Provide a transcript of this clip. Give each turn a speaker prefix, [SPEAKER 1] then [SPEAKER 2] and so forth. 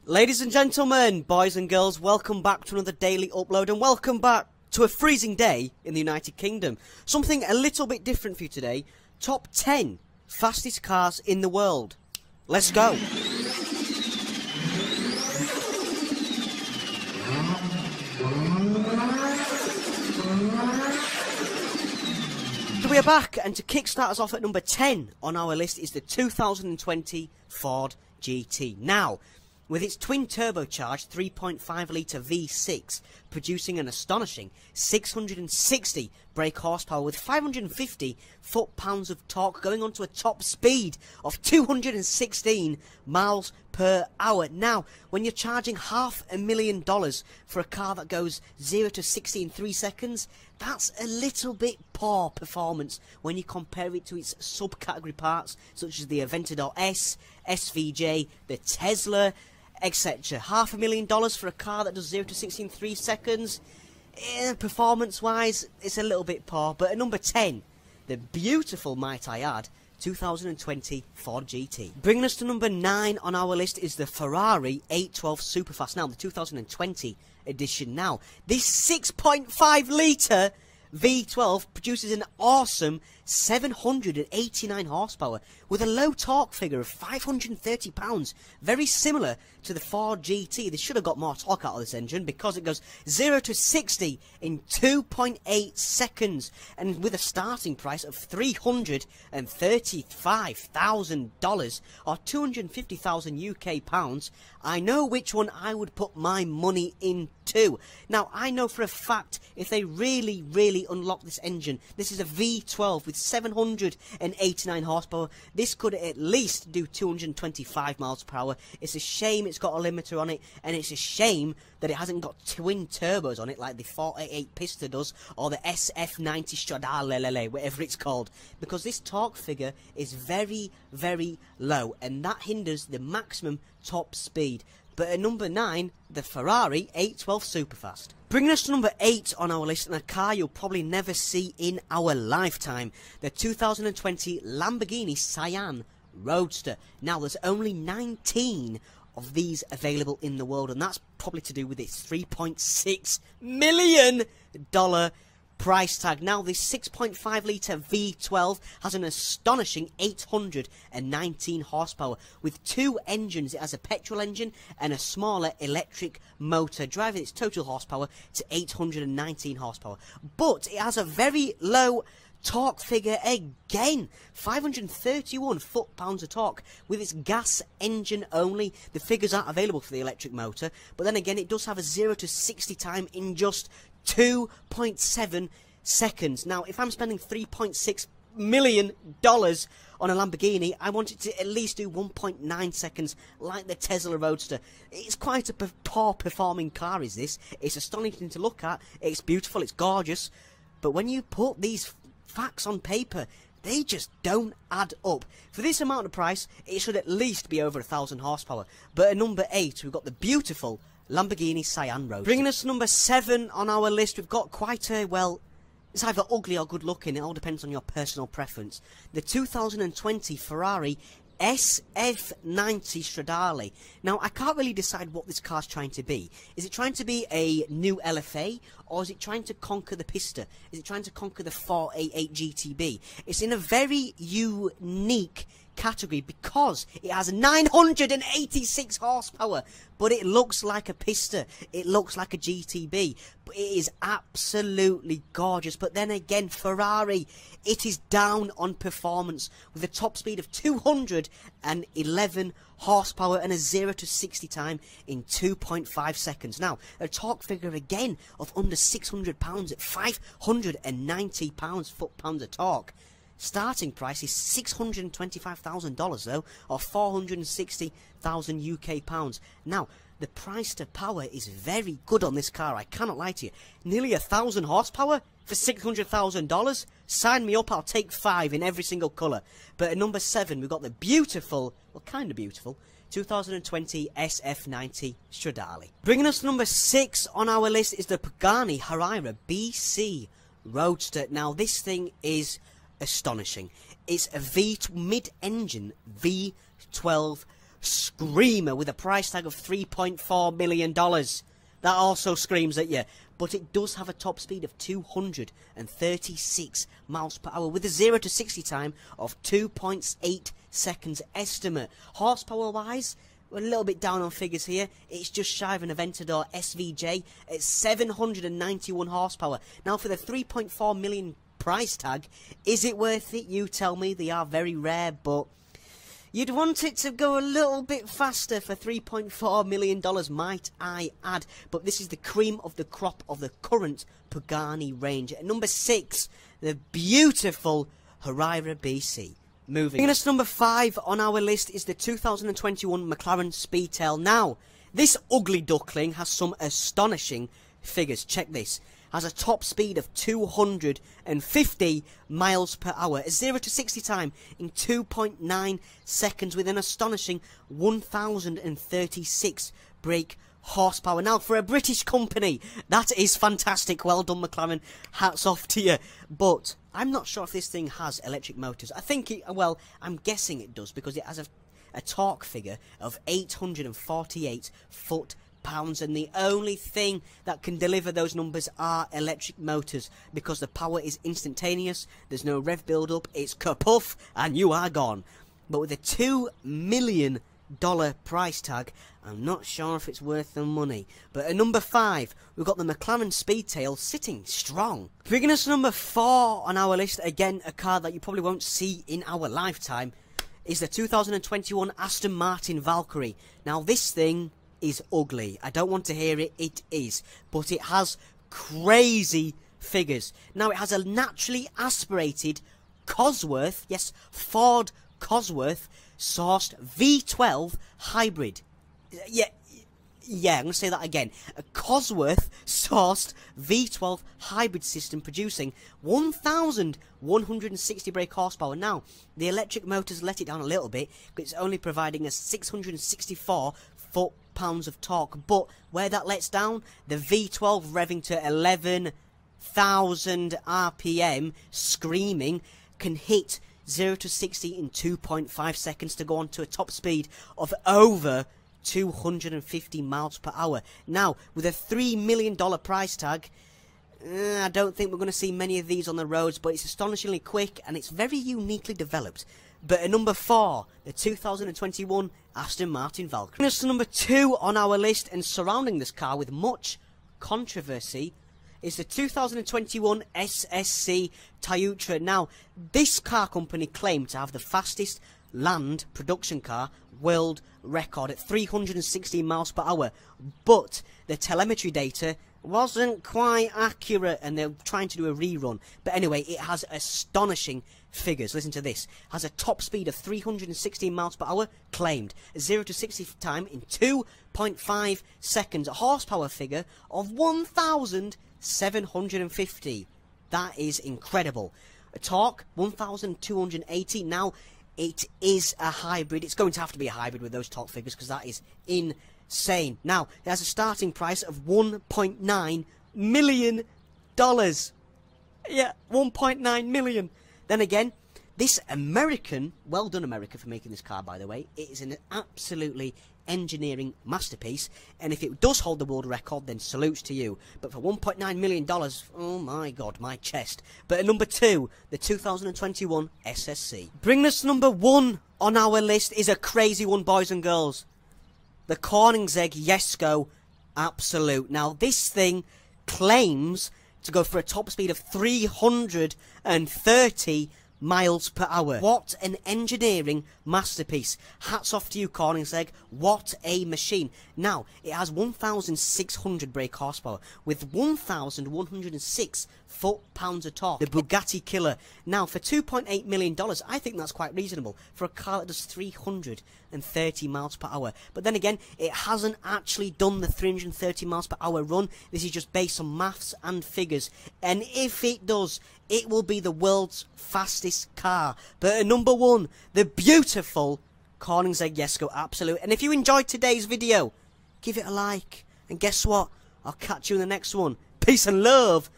[SPEAKER 1] Ladies and gentlemen, boys and girls, welcome back to another daily upload and welcome back to a freezing day in the United Kingdom. Something a little bit different for you today. Top 10 fastest cars in the world. Let's go. So we are back, and to kickstart us off at number 10 on our list is the 2020 Ford GT. Now, with its twin turbocharged 3.5 litre V6 producing an astonishing 660 brake horsepower with 550 foot-pounds of torque, going on to a top speed of 216 miles per hour. Now, when you're charging $500,000 for a car that goes 0 to 60 in 3 seconds, that's a little bit poor performance when you compare it to its subcategory parts such as the Aventador S, SVJ, the Tesla, etc. $500,000 for a car that does 0 to 60 in 3 seconds, performance-wise, it's a little bit poor. But at number 10, the beautiful, might I add, 2020 Ford GT. Bringing us to number 9 on our list is the Ferrari 812 Superfast. Now, the 2020 edition. Now, this 6.5 litre V12 produces an awesome 789 horsepower with a low torque figure of 530 pounds, very similar to the Ford GT. They should have got more torque out of this engine because it goes 0 to 60 in 2.8 seconds, and with a starting price of $335,000 or 250,000 UK pounds. I know which one I would put my money into. Now, I know for a fact if they really unlock this engine, this is a V12 with 789 horsepower. This could at least do 225 miles per hour. It's a shame it's got a limiter on it, and it's a shame that it hasn't got twin turbos on it like the 488 Pista does, or the SF90 Stradali, whatever it's called, because this torque figure is very low, and that hinders the maximum top speed. But at number 9, the Ferrari 812 Superfast. Bringing us to number 8 on our list, and a car you'll probably never see in our lifetime, the 2020 Lamborghini Sian Roadster. Now, there's only 19 of these available in the world, and that's probably to do with its $3.6 million price tag. Now, this 6.5 litre V12 has an astonishing 819 horsepower with 2 engines. It has a petrol engine and a smaller electric motor, driving its total horsepower to 819 horsepower. But it has a very low torque figure again, 531 foot-pounds of torque with its gas engine only. The figures aren't available for the electric motor, but then again, it does have a 0 to 60 time in just 2.7 seconds. Now, if I'm spending $3.6 million on a Lamborghini, I want it to at least do 1.9 seconds like the Tesla Roadster. It's quite a poor performing car, is this. It's astonishing to look at, it's beautiful, it's gorgeous, but when you put these facts on paper, they just don't add up. For this amount of price, it should at least be over 1,000 horsepower. But at number 8, we've got the beautiful Lamborghini Sian Roadster. Bringing us to number 7 on our list, we've got quite a, well, it's either ugly or good looking, it all depends on your personal preference. The 2020 Ferrari SF90 Stradali. Now, I can't really decide what this car's trying to be. Is it trying to be a new LFA, or is it trying to conquer the Pista? Is it trying to conquer the 488 GTB? It's in a very unique category because it has 986 horsepower, but it looks like a Pista, it looks like a GTB, but it is absolutely gorgeous. But then again, Ferrari, it is down on performance with a top speed of 211 horsepower and a 0 to 60 time in 2.5 seconds. Now, a torque figure again of under 600 pounds at 590 pounds foot-pounds of torque. Starting price is $625,000 though, or 460,000 UK pounds. Now, the price to power is very good on this car, I cannot lie to you. Nearly 1,000 horsepower for $600,000? Sign me up, I'll take 5 in every single colour. But at number 7, we've got the beautiful, well, kind of beautiful, 2020 SF90 Stradali. Bringing us to number 6 on our list is the Pagani Harira BC Roadster. Now, this thing is astonishing. It's a mid-engine V12 screamer with a price tag of $3.4 million. That also screams at you. But it does have a top speed of 236 miles per hour with a 0 to 60 time of 2.8 seconds estimate. Horsepower wise, we're a little bit down on figures here. It's just shy of an Aventador SVJ at 791 horsepower. Now for the 3.4 million price tag, is it worth it? You tell me. They are very rare, but you'd want it to go a little bit faster for $3.4 million, might I add. But this is the cream of the crop of the current Pagani range. At number 6, the beautiful Harira BC. Moving us to number 5 on our list is the 2021 Mclaren Speedtail. Now, this ugly duckling has some astonishing figures. Check this. Has a top speed of 250 miles per hour, a 0 to 60 time in 2.9 seconds with an astonishing 1036 brake horsepower. Now, for a British company, that is fantastic. Well done, McLaren. Hats off to you. But I'm not sure if this thing has electric motors. I think it, well, I'm guessing it does because it has a torque figure of 848 foot-pounds, and the only thing that can deliver those numbers are electric motors because the power is instantaneous, there's no rev build-up, it's kapuff, and you are gone. But with a $2 million price tag, I'm not sure if it's worth the money. But at number 5, we've got the McLaren Speedtail sitting strong. Bringing us to number 4 on our list, again a car that you probably won't see in our lifetime, is the 2021 Aston Martin Valkyrie. Now this thing is ugly. I don't want to hear it, it is. But it has crazy figures. Now it has a naturally aspirated Cosworth, yes, Ford Cosworth sourced V12 hybrid. Yeah, I'm going to say that again. A Cosworth sourced V12 hybrid system producing 1,160 brake horsepower. Now, the electric motors let it down a little bit, but it's only providing us 664 foot-pounds of torque. But where that lets down, the V12 revving to 11,000 RPM, screaming, can hit 0 to 60 in 2.5 seconds to go on to a top speed of over 250 miles per hour. Now, with a $3 million price tag, I don't think we're going to see many of these on the roads, but it's astonishingly quick and it's very uniquely developed. But at number 4, the 2021 Aston Martin Valkyrie. Next to number 2 on our list, and surrounding this car with much controversy, is the 2021 SSC Toyota. Now, this car company claimed to have the fastest land production car world record at 360 miles per hour, but the telemetry data wasn't quite accurate and they're trying to do a rerun. But anyway, it has astonishing figures. Listen to this. Has a top speed of 360 miles per hour claimed, a 0 to 60 time in 2.5 seconds, a horsepower figure of 1,750. That is incredible. A torque 1,280. Now, it is a hybrid. It's going to have to be a hybrid with those torque figures because that is insane. Now, it has a starting price of $1.9 million. Yeah, $1.9 million. Then again, this American, well done America for making this car, by the way, it is an absolutely engineering masterpiece, and if it does hold the world record, then salutes to you. But for $1.9 million, oh my god, my chest. But at number 2, the 2021 SSC. Bringing us to number 1 on our list is a crazy one, boys and girls. The Koenigsegg Jesko Absolute. Now, this thing claims to go for a top speed of 330 miles per hour. What an engineering masterpiece. Hats off to you, Koenigsegg. What a machine. Now, it has 1,600 brake horsepower with 1,106 foot-pounds of torque. The Bugatti Killer. Now, for $2.8 million, I think that's quite reasonable for a car that does 330 miles per hour. But then again, it hasn't actually done the 330 miles per hour run. This is just based on maths and figures. And if it does, it will be the world's fastest car. But at number 1, the beautiful Koenigsegg Jesko Absolute. And if you enjoyed today's video, give it a like. And guess what? I'll catch you in the next one. Peace and love.